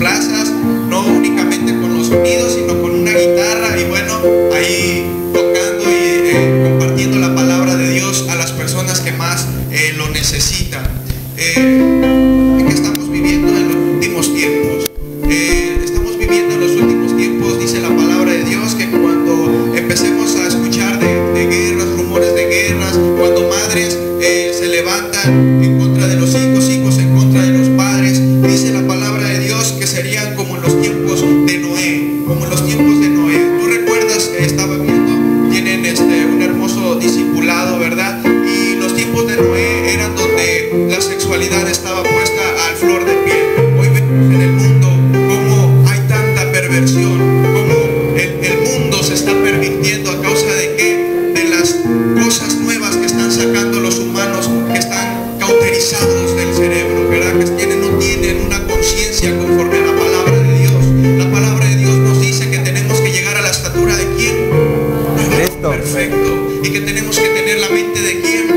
plazas, no únicamente con los sonidos, sino con una guitarra y bueno, ahí tocando y compartiendo la palabra de Dios a las personas que más lo necesitan. Que estamos viviendo en los últimos tiempos. Estamos viviendo en los últimos tiempos, dice la palabra de Dios, que cuando empecemos a escuchar de guerras, rumores de guerras, cuando madres se levantan en contra de los hijos, hijos en contra de los padres, dice la palabra de Dios que serían como en los tiempos de Noé, como en los tiempos de Noé. Tú recuerdas, estaba viendo, tienen un hermoso discipulado, ¿verdad? Y los tiempos de Noé eran donde la sexualidad estaba puesta al flor de piel. Hoy vemos en el mundo cómo hay tanta perversión, cómo el mundo se está pervirtiendo a causa de que de las cosas nuevas que están sacando los humanos, que están cauterizados del cerebro, ¿verdad? Que no tienen una conciencia conforme a la palabra de Dios. La palabra de Dios nos dice que tenemos que llegar a la estatura de ¿quién? Perfecto. Y que tenemos que tener la mente de ¿quién?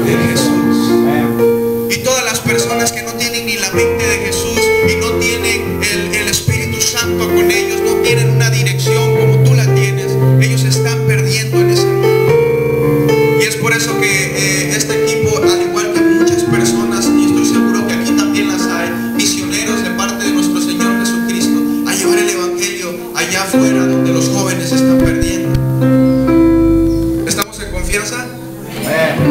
De Jesús. Y todas las personas que no tienen ni la mente de Jesús y no tienen el Espíritu Santo con ellos, no tienen una dirección como tú la tienes, ellos se están perdiendo en ese mundo. Y es por eso que este equipo, al igual que muchas personas, y estoy seguro que aquí también las hay, misioneros de parte de nuestro Señor Jesucristo, a llevar el Evangelio allá afuera donde los jóvenes se están perdiendo. ¿Estamos en confianza?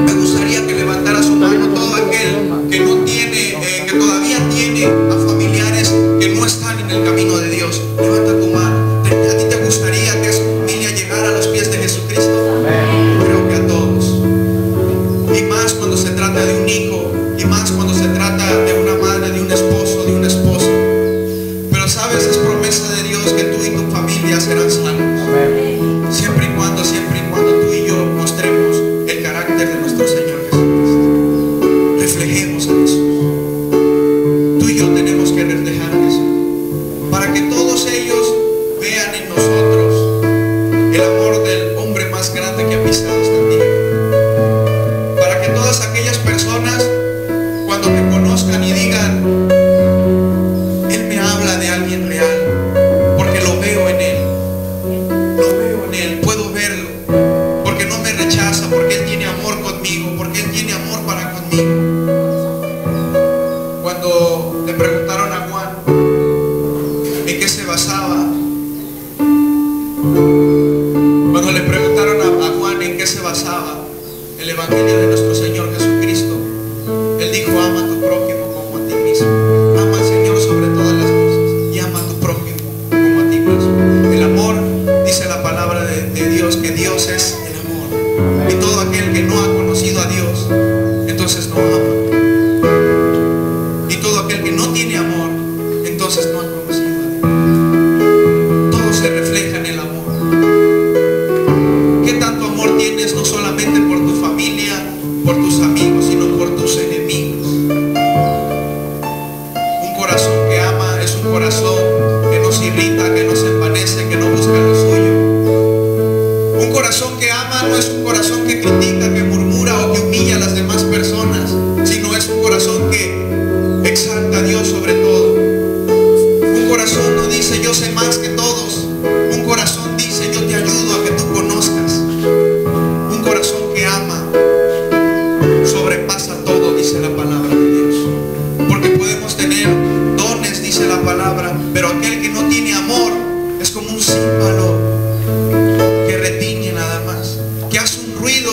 Me gustaría que levantara su mano todo aquel que no tiene, que todavía tiene a familiares que no están en el camino de Dios. Levanta tu mano. ¿A ti te gustaría que su familia llegara a los pies de Jesucristo? Creo que a todos. Y más cuando se trata de un hijo, y más cuando se trata de una madre, de un esposo, de una esposa. Pero sabes, es promesa de Dios que tú y tu familia serán salvos. Siempre y cuando tú y yo mostremos el carácter de nuestro Señor Jesucristo. Reflejemos a Jesús. Tú y yo tenemos que reflejar a Jesús, para que todos ellos vean en nosotros el amor del hombre más grande que ha pisado esta tierra. Para que todas aquellas personas, cuando te conozcan y digan, Él me habla de alguien real, porque lo veo en Él. Lo veo en Él, puedo verlo, porque no me rechaza, porque Él tiene amor conmigo, porque Él tiene amor para conmigo. Cuando le preguntaron a Juan en qué se basaba, cuando le preguntaron a Juan en qué se basaba el Evangelio de nuestro Señor Jesucristo, Él dijo: ama a tu prójimo como a ti mismo. Ama al Señor sobre todas las cosas y ama a tu prójimo como a ti mismo. El amor, dice la palabra de Dios, que Dios es el amor. Y todo aquel que no ha conocido a Dios, entonces no ama. Y todo aquel que no tiene amor, entonces no ha conocido a Dios. Todo se refleja en el amor. ¿Qué tanto amor tienes, no solamente por tu familia, por tus amigos, sino por tus enemigos? Un corazón que ama es un corazón que no se irrita, que no se envanece, que no busca lo suyo. Un corazón que ama no es un corazón que critica, que murmura o que humilla a las demás personas, sino es un corazón que exalta a Dios sobre todo. Un corazón no dice yo sé más que todos. Un corazón dice yo te ayudo a que tú conozcas. Un corazón que ama sobrepasa todo, dice la palabra de Dios. Porque podemos tener dones, dice la palabra, pero aquel que no tiene amor es como un címbalo que retiñe nada más, que hace un ruido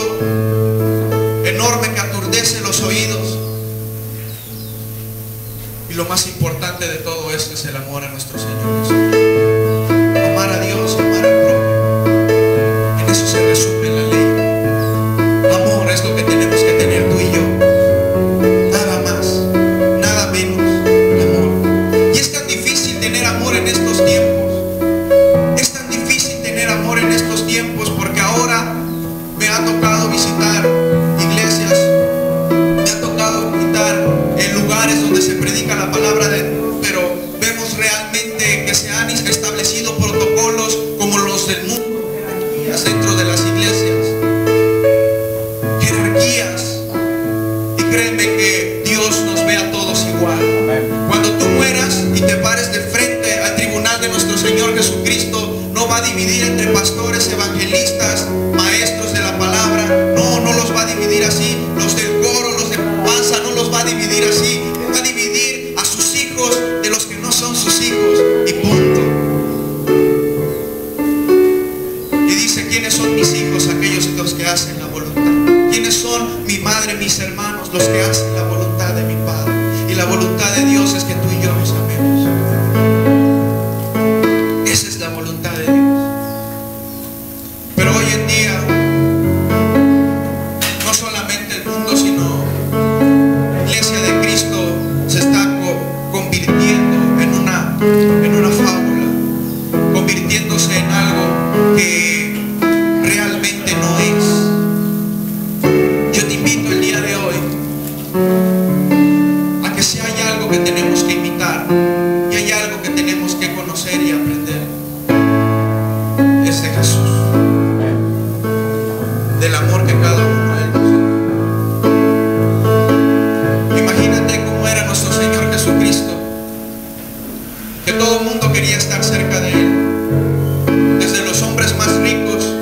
enorme que aturdece los oídos. Y lo más importante de todo esto es el amor a nuestro Señor Jesús. Amar a Dios, amar al prójimo. En eso se resume la ley. Amor es lo que tenemos que tener tú y yo. Nada más, nada menos que amor. Y es tan difícil tener amor en estos tiempos. Es tan difícil tener amor en estos tiempos, porque ahora me ha tocado visitar iglesias, me ha tocado visitar lugares donde se predica la palabra de Dios, pero vemos realmente que se han establecido protocolos como los de los que no son sus hijos y punto. Y dice, ¿quiénes son mis hijos? Aquellos los que hacen la voluntad. ¿Quiénes son mi madre, mis hermanos? Los que hacen la voluntad de mi Padre. Y la voluntad de Dios es que tú y yo nos amemos. Esa es la voluntad de Dios. Pero hoy en día, no solamente el mundo, sino la iglesia de Cristo se está convirtiendo en una fábula, convirtiéndose en algo que realmente no es. Yo te invito el día de hoy a que si hay algo que tenemos que imitar y hay algo que tenemos que conocer y aprender, es de Jesús, del amor que cada uno de nosotros. Imagínate cómo era nuestro Señor Jesucristo, que todo el mundo quería estar cerca de Él, desde los hombres más ricos,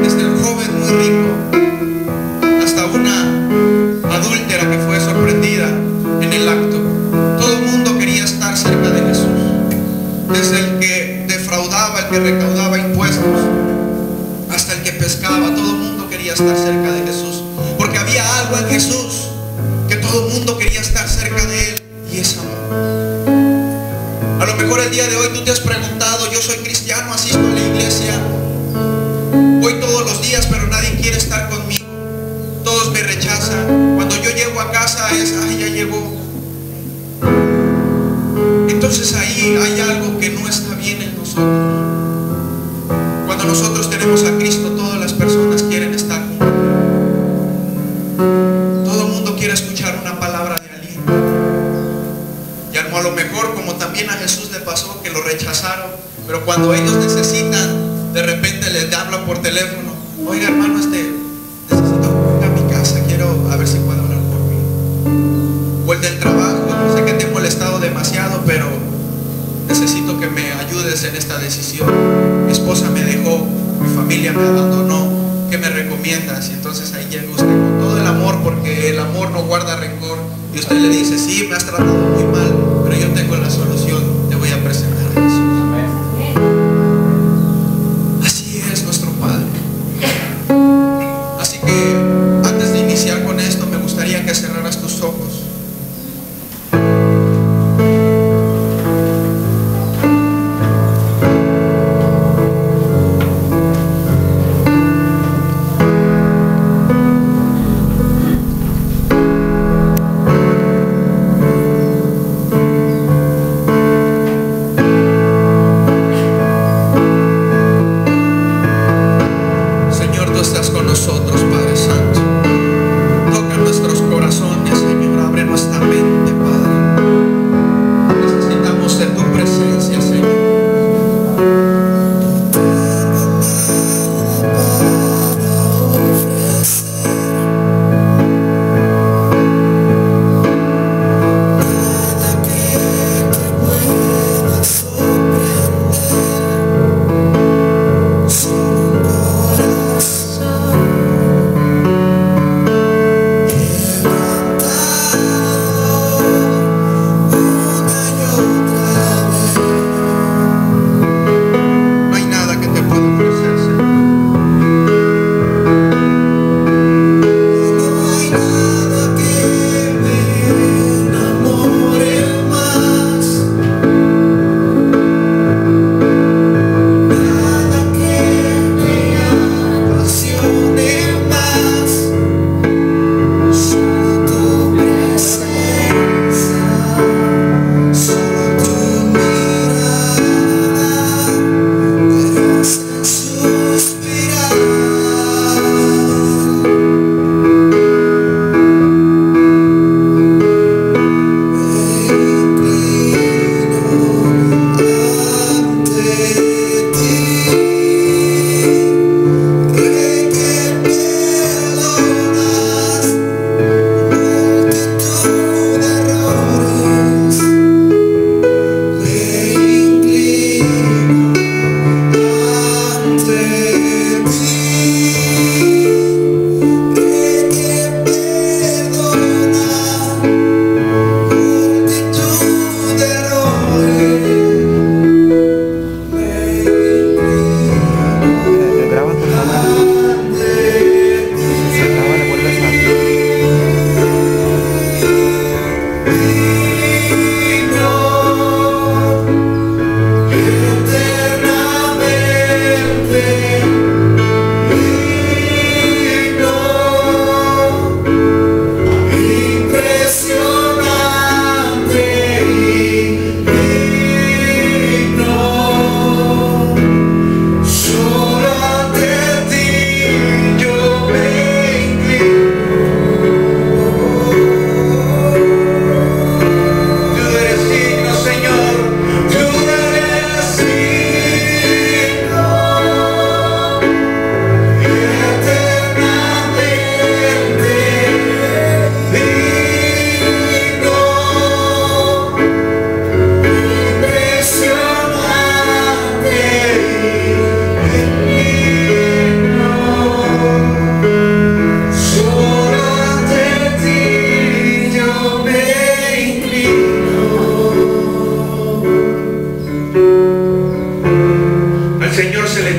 desde el joven muy rico, hasta una adúltera que fue sorprendida en el acto. Todo el mundo quería estar cerca de Jesús, desde el que defraudaba, el que recaudaba impuestos, hasta el que pescaba. Todo el mundo quería estar cerca de Jesús, porque había algo en Jesús que todo el mundo quería estar cerca de Él, y es amor. A lo mejor el día de hoy tú te has preguntado, yo soy cristiano, asisto a la iglesia, voy todos los días, pero nadie quiere estar conmigo, todos me rechazan, cuando yo llego a casa es, ay, ya llegó. Entonces ahí hay algo que no está bien en nosotros. Cuando nosotros tenemos a Cristo, todas las personas quieren estar con Él. Todo el mundo quiere escuchar una palabra de aliento. Y a lo mejor, como también a Jesús le pasó, que lo rechazaron, pero cuando ellos necesitan, de repente les hablan por teléfono, oiga hermano, necesito ir a mi casa, quiero a ver si puedo hablar por mí. O el del trabajo, sé que te he molestado demasiado, pero necesito que me ayudes en esta decisión. Mi esposa me dejó, mi familia me abandonó, ¿qué me recomiendas? Y entonces ahí llega usted con todo el amor, porque el amor no guarda rencor, y usted le dice, sí, me has tratado muy mal, pero yo tengo la solución, te voy a presentar a Jesús. Así es nuestro Padre. Así que antes de iniciar con esto, me gustaría que cerraras tus ojos.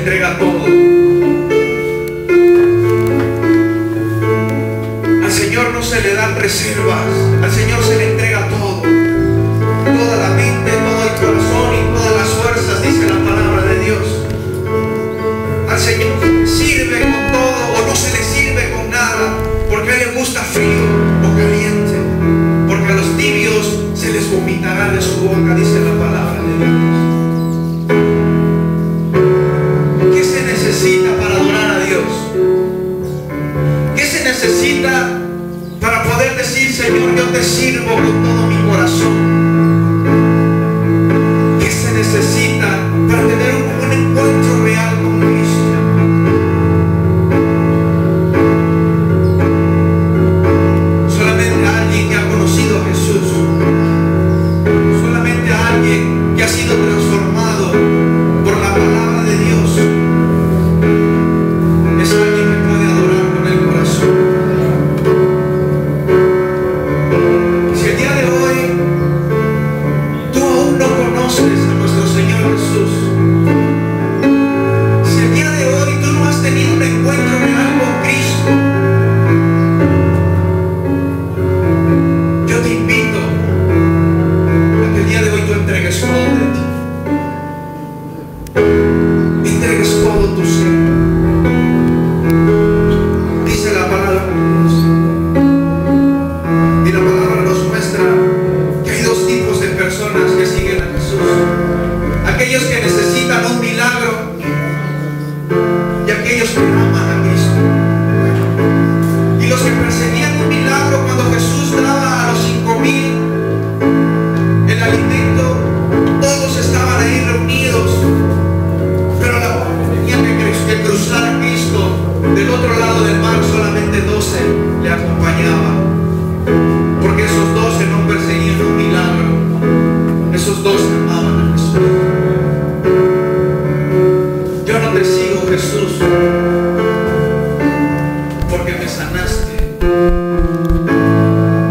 entrega todo. Al Señor no se le dan reservas, al Señor se le entrega todo. Toda la mente, todo el corazón y todas las fuerzas, dice la palabra de Dios. Al Señor sirve con todo o no se le sirve con nada, porque a Él le gusta frío o caliente, porque a los tibios se les vomitará de su boca, dice la palabra de Dios. ¿Qué se necesita para adorar a Dios? ¿Qué se necesita para poder decir, Señor, yo te sirvo con todo mi corazón? ¿Qué se necesita para tener un encuentro real con Cristo? Solamente alguien que ha conocido a Jesús, solamente alguien que ha sido transformado por la palabra de Dios, es alguien que puede adorar con el corazón. Si el día de hoy tú aún no conoces a nuestro Señor Jesús, si el día de hoy tú no has tenido un encuentro real con Cristo, yo te invito a que el día de hoy tú entregues todo de ti, entregues todo tu ser. Dice la palabra de Dios, y la palabra nos muestra que hay dos tipos de personas que siguen a Jesús: aquellos que necesitan un milagro y aquellos que aman a Cristo. Y los que perseguían un milagro, cuando Jesús daba a los 5,000 el alimento, todos estaban ahí reunidos, pero la tenían que cruzar a Cristo del otro lado del mar. Solamente 12 le acompañaban, porque esos 12 no perseguían un milagro, esos 12 amaban a Jesús. Yo no te sigo, Jesús, porque me sanaste.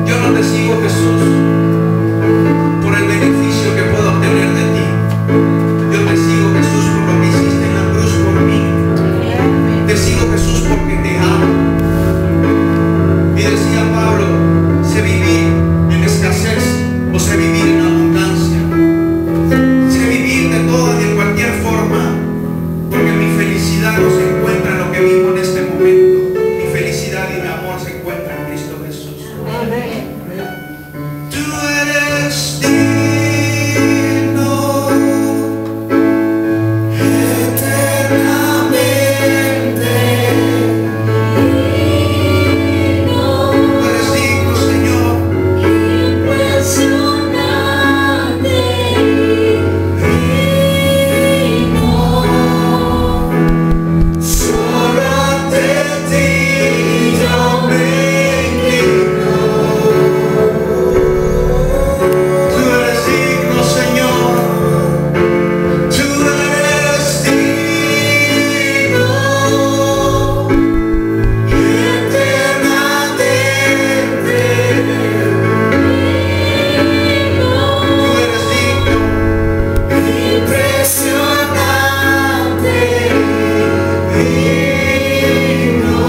Yo no te sigo, Jesús, por el beneficio que puedo obtener de ti. Yo te sigo, Jesús, por lo que hiciste en la cruz por mí. Te sigo, Jesús, porque te amo. Y decía Pablo, sé vivir en escasez o sé vivir en abundancia. Sé vivir de toda y de cualquier forma, porque mi felicidad no se encuentra en lo que vivo en este momento. Mi felicidad y mi amor se encuentran en Cristo Jesús. Tú eres digno eternamente. Tú eres digno, Señor. Impresionante, digno, Solo ante ti yo me inclino. Tú eres digno, Señor. Tú eres digno eternamente. Tú eres digno. impresionante, digno,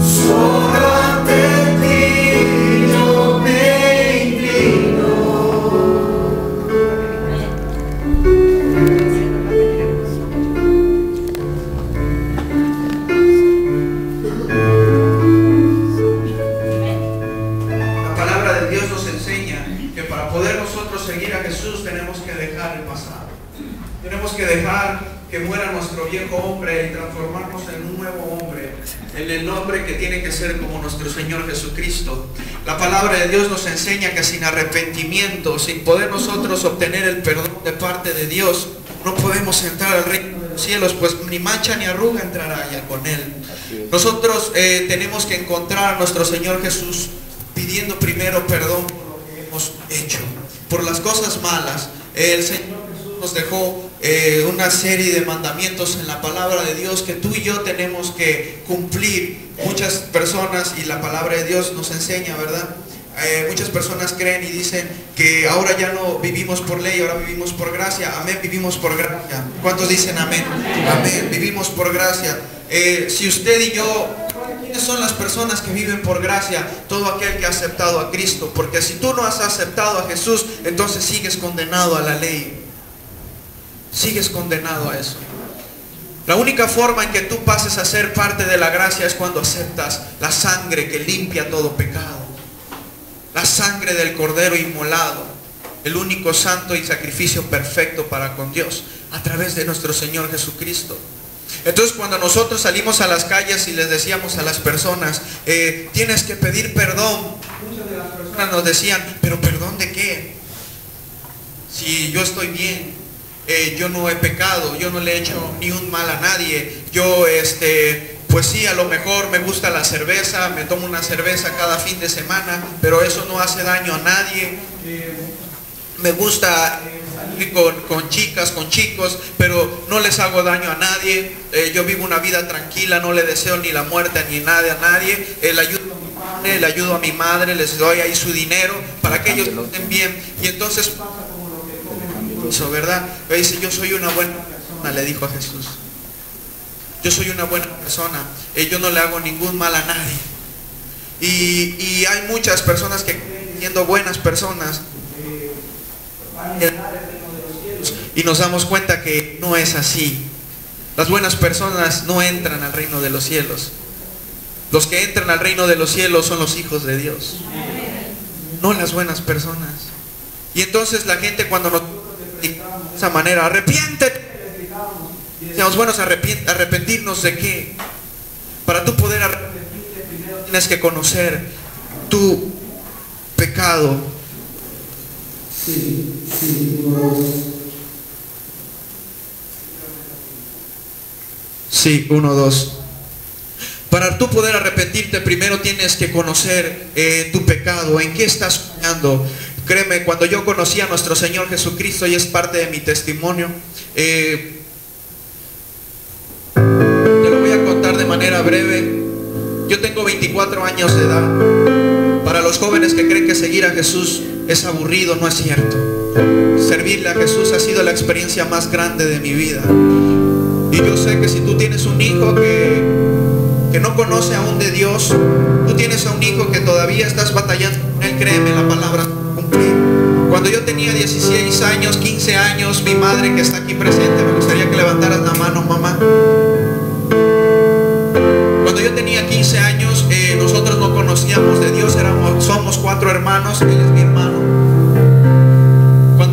Solo ante ti yo me inclino. La palabra de Dios nos enseña que para poder nosotros seguir a Jesús tenemos que dejar el pasado. Tenemos que dejar que muera nuestro viejo hombre y transformarnos en un nuevo hombre, en el hombre que tiene que ser como nuestro Señor Jesucristo. La palabra de Dios nos enseña que sin arrepentimiento, sin poder nosotros obtener el perdón de parte de Dios, no podemos entrar al reino de los cielos, pues ni mancha ni arruga entrará ya con Él. Nosotros tenemos que encontrar a nuestro Señor Jesús pidiendo primero perdón por lo que hemos hecho, por las cosas malas. El Señor Jesús nos dejó una serie de mandamientos en la palabra de Dios que tú y yo tenemos que cumplir. Muchas personas, y la palabra de Dios nos enseña, ¿verdad?, Muchas personas creen y dicen que ahora ya no vivimos por ley, ahora vivimos por gracia. Amén, vivimos por gracia. ¿Cuántos dicen amén? Amén, vivimos por gracia. Si usted y yo, ¿quiénes son las personas que viven por gracia? Todo aquel que ha aceptado a Cristo. Porque si tú no has aceptado a Jesús, entonces sigues condenado a la ley. Sigues condenado a eso. La única forma en que tú pases a ser parte de la gracia es cuando aceptas la sangre que limpia todo pecado. La sangre del Cordero inmolado, el único santo y sacrificio perfecto para con Dios, a través de nuestro Señor Jesucristo. Entonces, cuando nosotros salimos a las calles y les decíamos a las personas, tienes que pedir perdón, muchas de las personas nos decían, ¿pero perdón de qué? Si yo estoy bien, yo no he pecado, yo no le he hecho ni un mal a nadie, yo pues sí, a lo mejor me gusta la cerveza, me tomo una cerveza cada fin de semana, pero eso no hace daño a nadie. Me gusta salir con chicas, con chicos, pero no les hago daño a nadie. Yo vivo una vida tranquila, no le deseo ni la muerte ni nada a nadie. Le ayudo a mi padre, le ayudo a mi madre, les doy ahí su dinero para que ellos estén bien. Y entonces pasa como lo que hizo, ¿verdad? Me dice, yo soy una buena persona, le dijo a Jesús. Yo soy una buena persona, yo no le hago ningún mal a nadie. Y hay muchas personas que siendo buenas personas y nos damos cuenta que no es así. Las buenas personas no entran al reino de los cielos. Los que entran al reino de los cielos son los hijos de Dios, no las buenas personas. Y entonces la gente, cuando nos de esa manera, arrepiéntete, decíamos, bueno, arrepentirnos de qué? Para tú poder arrepentirte, primero tienes que conocer tu pecado. Sí, 1, 2. Para tú poder arrepentirte, primero tienes que conocer tu pecado, en qué estás fallando. Créeme, cuando yo conocí a nuestro Señor Jesucristo, y es parte de mi testimonio, de manera breve. Yo tengo 24 años de edad. Para los jóvenes que creen que seguir a Jesús es aburrido, no es cierto. Servirle a Jesús ha sido la experiencia más grande de mi vida. Y yo sé que si tú tienes un hijo que no conoce aún de Dios, tú tienes a un hijo que todavía estás batallando con él, créeme, la palabra cumplir. Cuando yo tenía 16 años, 15 años, mi madre que está aquí presente, me gustaría que levantaras la mano, mamá. Cuando yo tenía 15 años, nosotros no conocíamos de Dios, somos 4 hermanos, él es mi hermano.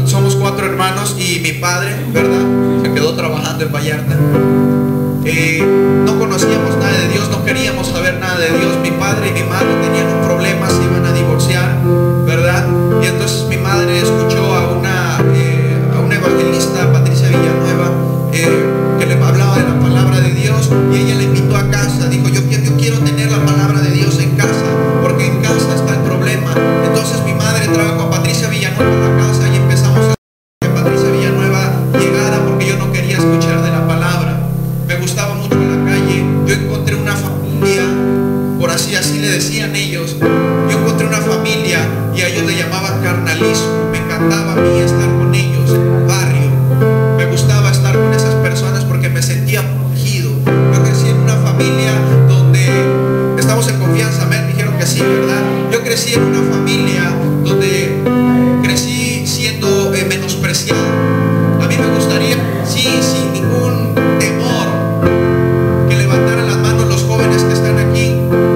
Somos 4 hermanos y mi padre, ¿verdad? Se quedó trabajando en Vallarta. No conocíamos nada de Dios, no queríamos saber nada de Dios. Mi padre y mi madre tenían un problema, se iban a divorciar, ¿verdad? Y entonces mi madre escuchó a una evangelista, Patricia Villanueva, que le hablaba de la palabra de Dios, y ella le invitó a casa. Dijo, yo quiero tener la palabra de Dios en casa, porque en casa está el problema. Entonces mi madre trajo a Patricia Villanueva a la casa y empezamos a que Patricia Villanueva llegara, porque yo no quería escuchar de la palabra. Me gustaba mucho la calle. Yo encontré una familia, por así le decían ellos. Yo encontré una familia y a ellos le llamaban carnalismo. Me encantaba a mí estar con ellos en el barrio. Me gustaba estar con esas personas porque me sentía protegido. Yo crecí en una familia donde estamos en confianza, me dijeron que sí, ¿verdad? Yo crecí en una familia donde crecí siendo menospreciado. A mí me gustaría, sí, sin ningún temor, que levantaran las manos los jóvenes que están aquí,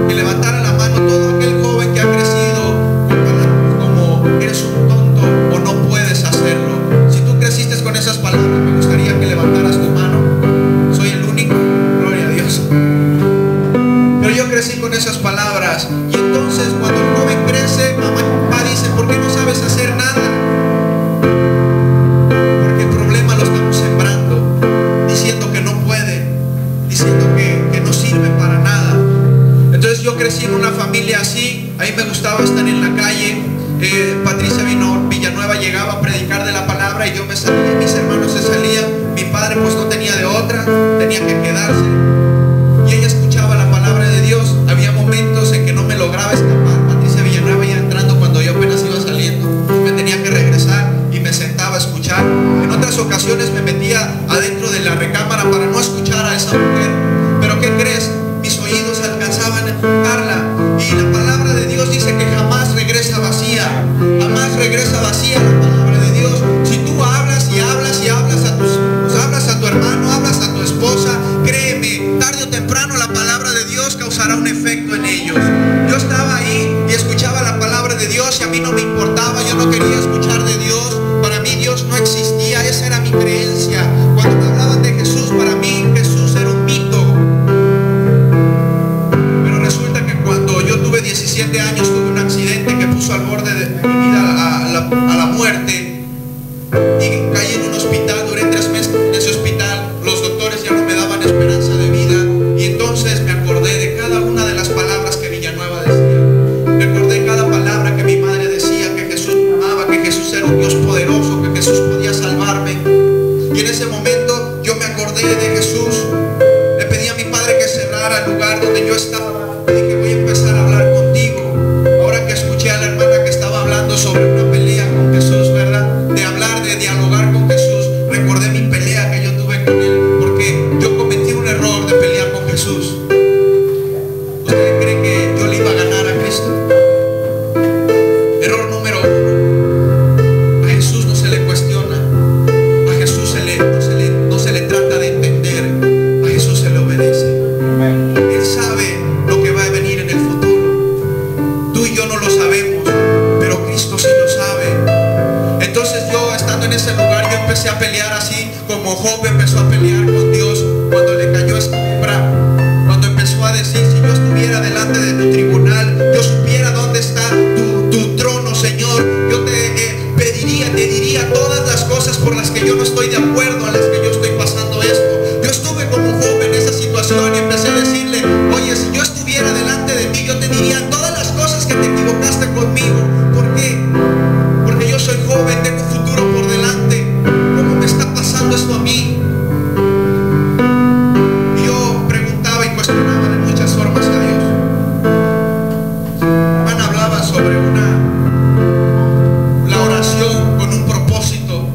que levantaran la mano todo aquel joven que ha crecido con palabras como eres un tonto o no puedes hacerlo. Si tú creciste con esas palabras, me gustaría que levantaras tu mano. Soy el único, gloria a Dios. Pero yo crecí con esas palabras, y entonces cuando el joven crece, mamá y papá dicen, ¿por qué no sabes hacer nada? Porque el problema lo estamos sembrando, diciendo que no puede, diciendo que no sirve para nada. Entonces yo crecí en una familia así. A mí me gustaba estar en la calle. Patricia Villanueva llegaba a predicar de la palabra y yo me salía, mis hermanos se salían, mi padre pues no tenía de otra, tenía que quedarse, y ella escuchaba la palabra de Dios. Había momentos en que no me lograba escapar. Patricia Villanueva ya entrando era un Dios poderoso, que Jesús podía salvarme. Y en ese momento yo me acordé de Jesús. Le pedí a mi padre que cerrara el lugar donde yo estaba. Le dije, voy a empezar a hablar contigo. Ahora que escuché a la hermana que estaba hablando sobre una pelea con Jesús, ¿verdad? De hablar, de dialogar con Jesús, recordé mi pelea que yo tuve con Él, porque yo cometí un error de pelear con Jesús. ¿Usted cree que yo le iba a ganar a Cristo? Error número 1. A Jesús no se le cuestiona. A Jesús no se le trata de entender. A Jesús se le obedece. Él sabe lo que va a venir en el futuro. Tú y yo no lo sabemos, pero Cristo sí lo sabe. Entonces yo, estando en ese lugar, yo empecé a pelear así como Job empezó a pelear con Dios cuando le cayó esa lepra. Cuando empezó a decir, si yo estuviera delante de tu tribunal, yo supiera dónde está tu trono, Señor, yo te diría todas las cosas por las que yo no estoy de acuerdo, a las que yo estoy pasando esto. Yo estuve como Job en esa situación y empecé a decirle, oye, si yo estuviera delante de ti, yo te diría todas las cosas que te equivocaste conmigo. ¿Por qué? Porque yo soy joven, tengo futuro por delante. ¿Cómo me está pasando esto a mí? Y yo preguntaba y cuestionaba de muchas formas a Dios. Hermana hablaba sobre la oración con un propósito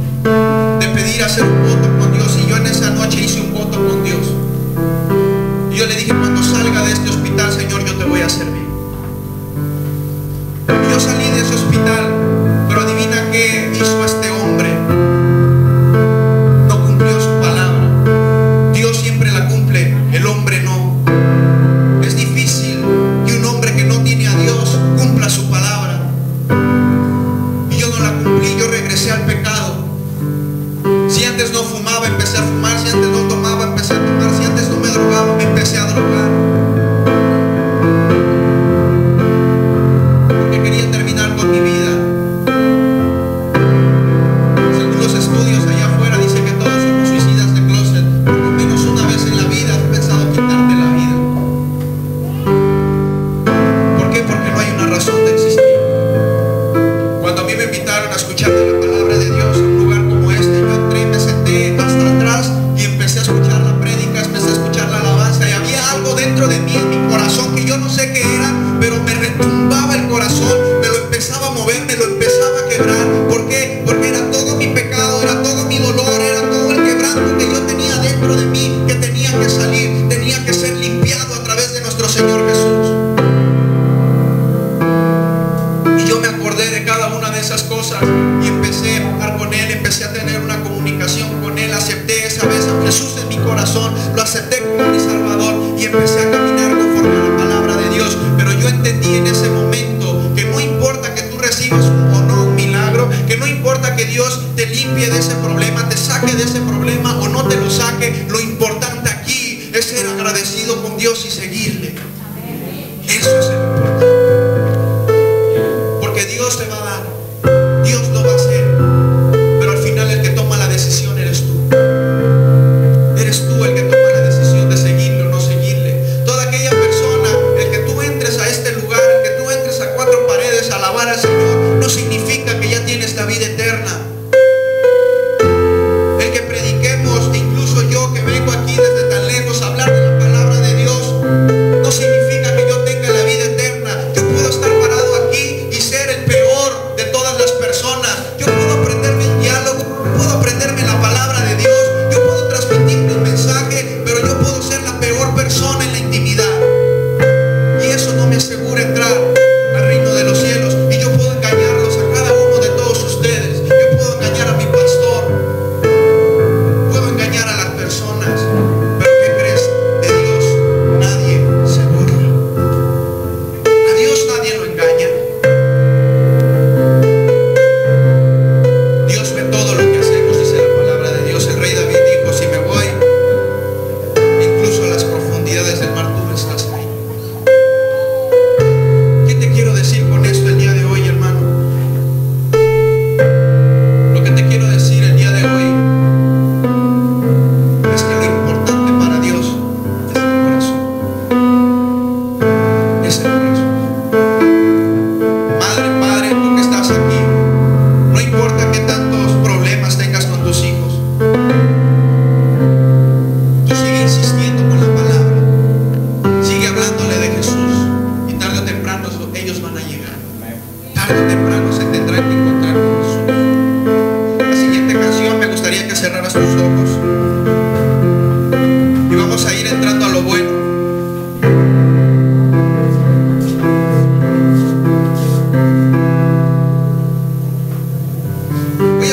de pedir hacer un voto con Dios, y yo en esa noche hice un voto con Dios. Y yo le dije, cuando salga de este hospital, Señor, yo te voy a servir. Y yo salí de ese hospital, pero adivina qué hizo este hombre. No cumplió su palabra. Dios siempre la cumple, el hombre no. Es difícil que un hombre que no tiene a Dios cumpla su palabra. Y yo no la cumplí, yo regresé al pecado. Si antes no fumaba, empecé a fumar. Si antes no tomaba, empecé a tomar. Si antes no me drogaba, me empecé a drogar. Porque quería terminar con mi vida. Según los estudios allá afuera, dice que todos somos suicidas de closet. Por lo menos una vez en la vida has pensado quitarte la vida. ¿Por qué? Porque no hay una razón de existir. Cuando a mí me invitaron a escuchar de la palabra de Dios en un lugar como este, yo entré, me senté hasta atrás y empecé a escuchar la prédica, empecé a escuchar la alabanza, y había algo dentro de mí, en mi corazón, que yo no sé qué era, pero me retumbaba el corazón, me lo empezaba a mover, me lo empezaba a quebrar. ¿Por qué? Porque era todo mi pecado, era todo mi dolor, era todo el quebranto que yo tenía dentro de mí, que tenía que salir, tenía que ser limpiado a través de nuestro Señor Jesús. Y yo me acordé de cada una de esas cosas y empecé a hablar con Él, empecé a tener una comunicación con Él. Acepté esa vez a Jesús en mi corazón, lo acepté como mi Salvador y empecé a caminar conforme a la palabra de Dios. Pero yo entendí en ese momento que no importa que tú recibas o no un milagro, que no importa que Dios te limpie de ese problema, te saque de ese problema o no te lo saque, lo importante aquí es ser agradecido con Dios y seguirle. Eso es lo importante. Porque Dios te va a dar, Dios lo va a hacer, pero al final el que toma la decisión eres tú. Eres tú el que toma la decisión de seguirle o no seguirle. Toda aquella persona, el que tú entres a este lugar, el que tú entres a cuatro paredes a alabar al Señor, no significa que ya tienes la vida eterna. El que prediquemos, incluso yo que vengo aquí desde tan lejos a hablar de la palabra de Dios, no significa que yo tenga la vida eterna. Yo puedo estar parado aquí y ser el peor de todas las personas. Yo puedo aprenderme el diálogo, puedo aprenderme la palabra de Dios, yo puedo transmitirte un mensaje, pero yo puedo ser la peor persona en la intimidad. Y eso no me asegura entrar al reino de los cielos. Y yo puedo engañarlos a cada uno de todos ustedes. Yo puedo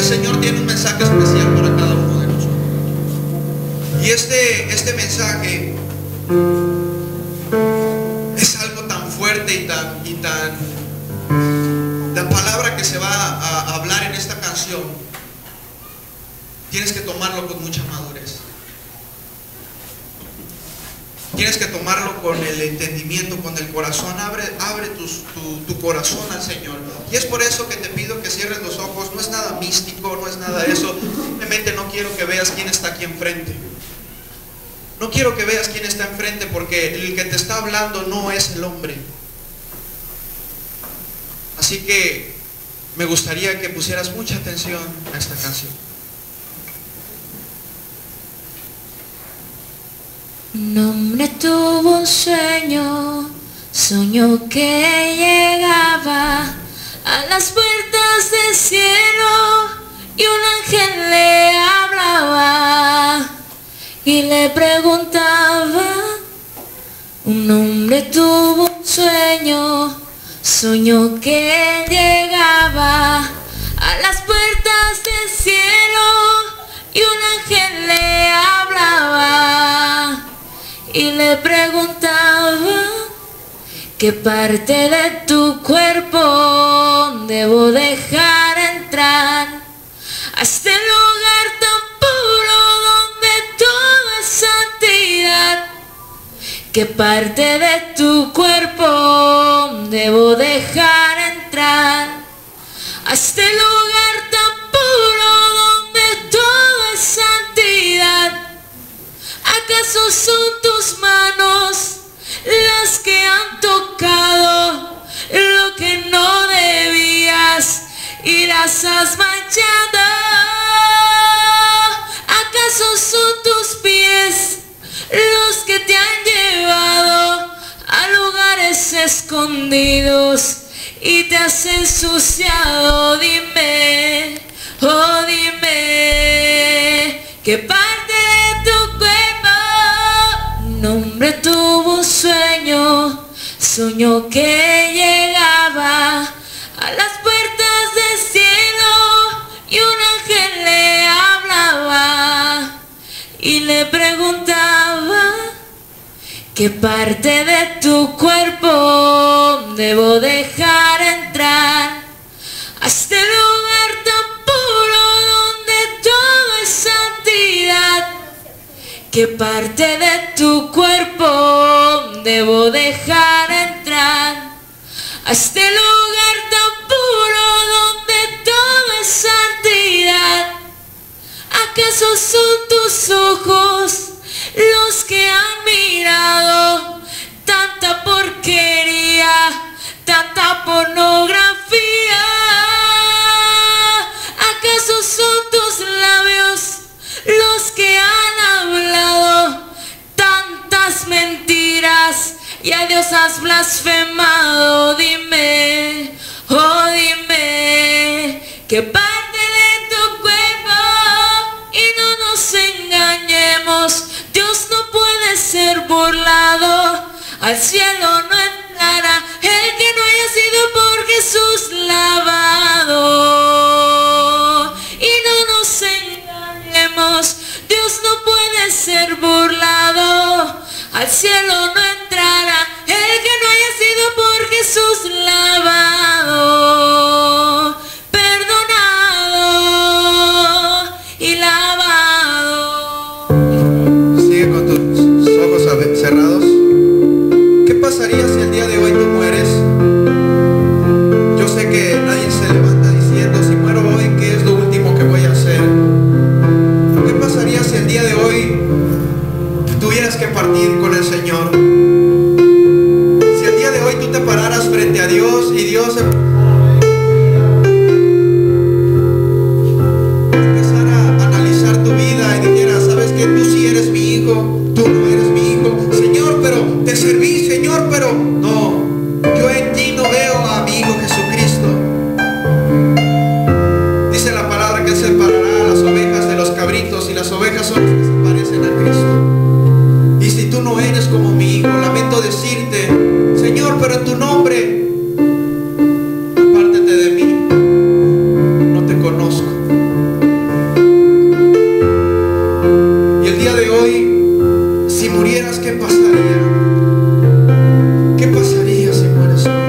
Señor tiene un mensaje especial para cada uno de nosotros. Y este mensaje es algo tan fuerte y tan la palabra que se va a hablar en esta canción, tienes que tomarlo con mucha madurez. Tienes que tomarlo con el entendimiento, con el corazón. Abre tu corazón al Señor. Y es por eso que te pido que cierres los ojos. No es nada místico, no es nada de eso. Simplemente no quiero que veas quién está aquí enfrente. No quiero que veas quién está enfrente, porque el que te está hablando no es el hombre. Así que me gustaría que pusieras mucha atención a esta canción. Un hombre tuvo un sueño, soñó que llegaba a las puertas del cielo y un ángel le hablaba y le preguntaba. Un hombre tuvo un sueño, soñó que llegaba a las puertas del cielo y un ángel le hablaba y le preguntaba: ¿qué parte de tu cuerpo debo dejar entrar a este lugar tan puro donde todo es santidad? ¿Qué parte de tu cuerpo debo dejar entrar a este lugar tan puro donde todo es santidad? ¿Acaso son tus manos las que han tocado lo que no debías y las has manchado? ¿Acaso son tus pies los que te han llevado a lugares escondidos y te has ensuciado? Dime, oh dime, ¿qué parte de tu cuerpo? Un hombre tuvo un sueño, soñó que llegaba a las puertas del cielo y un ángel le hablaba y le preguntaba: ¿qué parte de tu cuerpo debo dejar entrar a este lugar tan puro donde todo es santidad? ¿Qué parte de tu cuerpo debo dejar entrar a este lugar tan puro donde todo es santidad? ¿Acaso son tus ojos los que han mirado tanta porquería, tanta pornografía? ¿Acaso son tus labios los que han hablado tantas mentiras y a Dios has blasfemado? Dime, oh dime, ¿qué parte de tu cuerpo? Y no nos engañemos, Dios no puede ser burlado. Al cielo no entrará el que no haya sido por Jesús lavado. Y no nos engañemos, Dios no puede ser burlado. Al cielo no entrará el que no haya sido por Jesús lavado, perdonado y lavado. Sigue con tus ojos cerrados. ¿Qué pasaría si el día de hoy tú mueres? Yo sé que nadie se levanta diciendo: si muero hoy, ¿qué es lo último que voy a hacer? ¿Qué pasaría si el día de hoy tuvieras que partir con el Señor? Si el día de hoy tú te pararas frente a Dios murieras, ¿qué pasaría? ¿Qué pasaría si mueres hoy?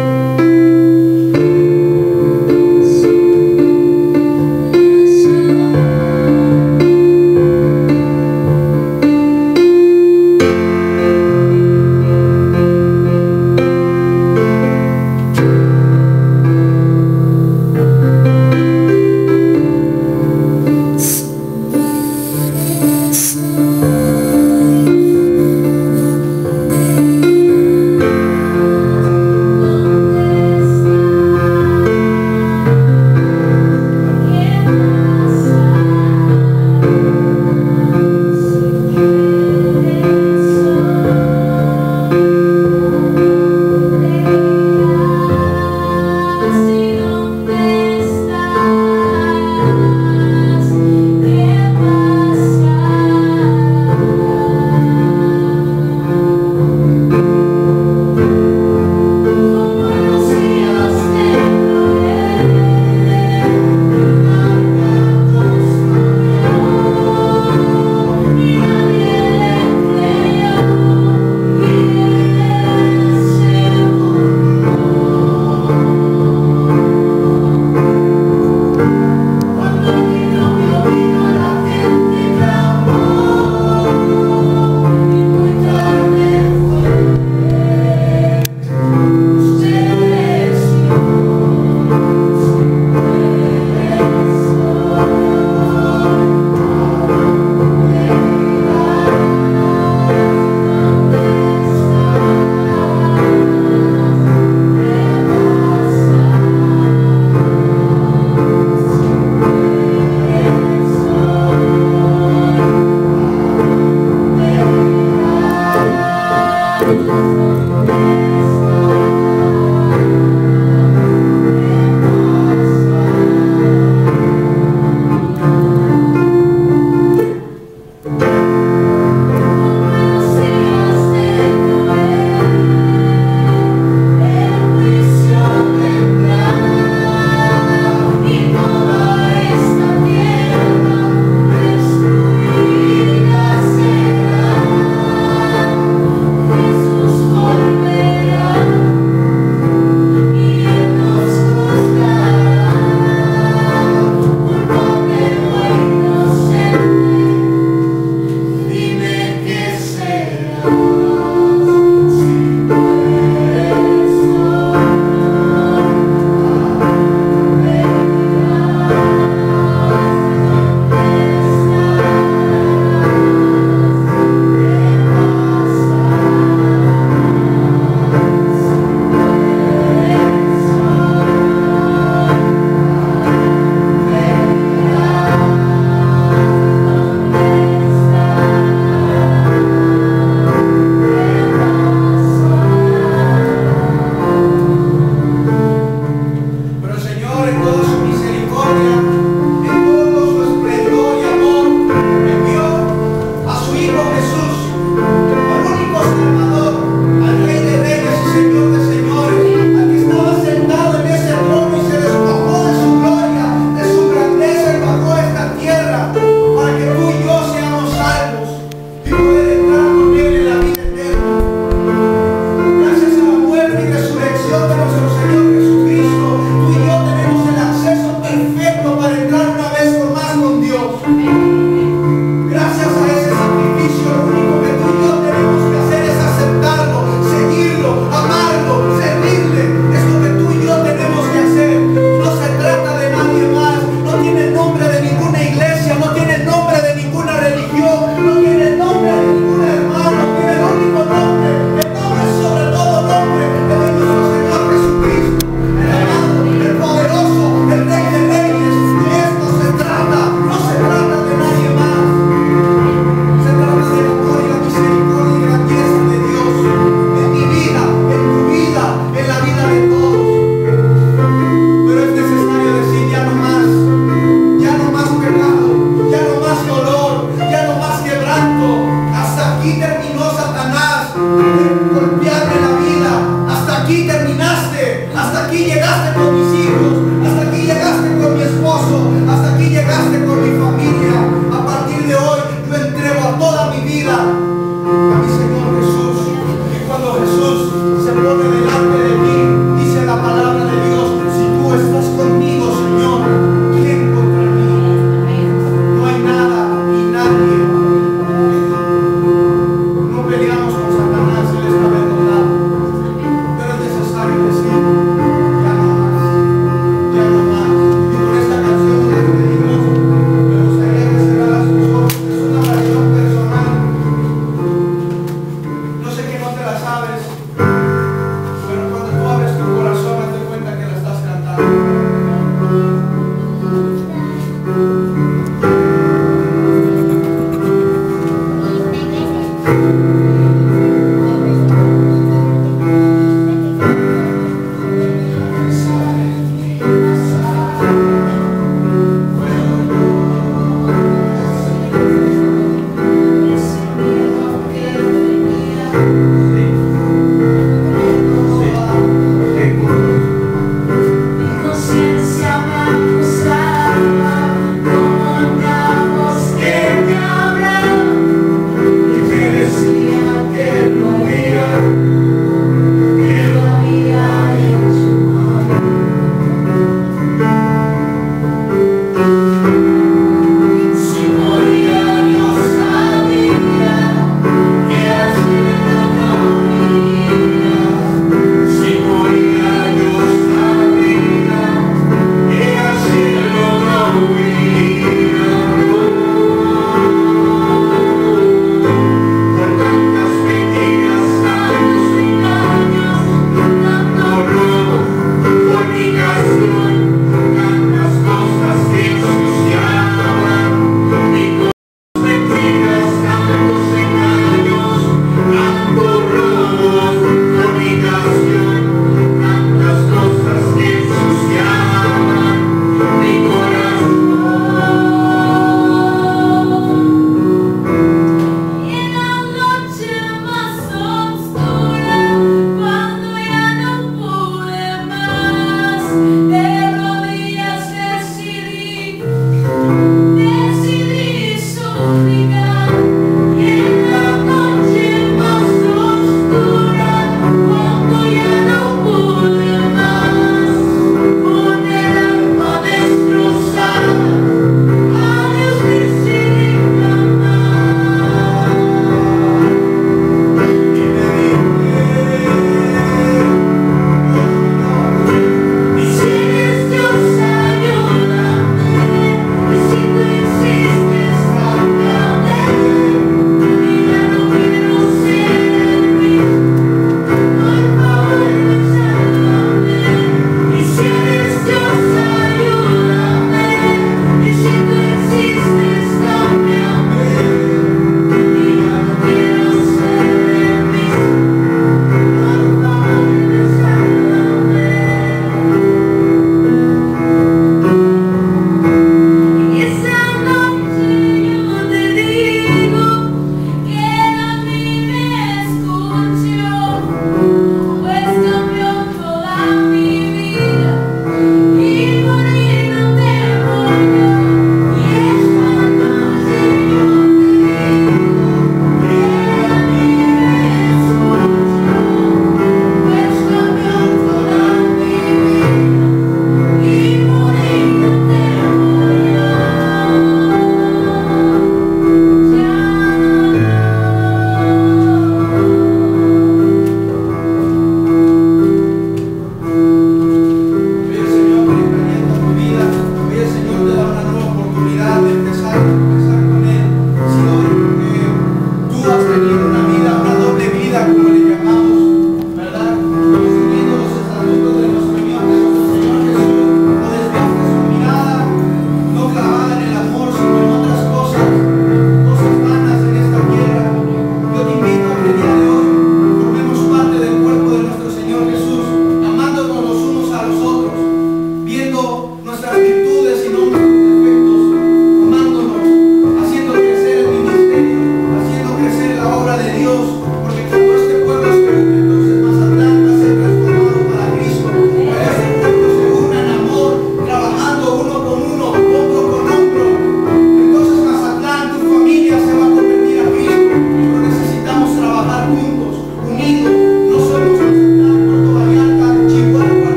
Amén.